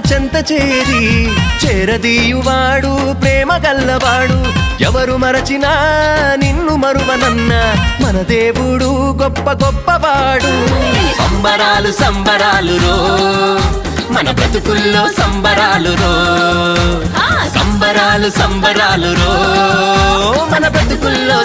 చెంత చేరి చేరదీయువాడు ప్రేమ గల్లవాడు ఎవరు మరచినా నిన్ను మరువనన్న మన దేవుడు గొప్ప గొప్పవాడు సంబరాలు సంబరాలు రో మన బ్రతుకుల్లో సంబరాలు రో సంబరాలు సంబరాలు రో మన బ్రతుకుల్లో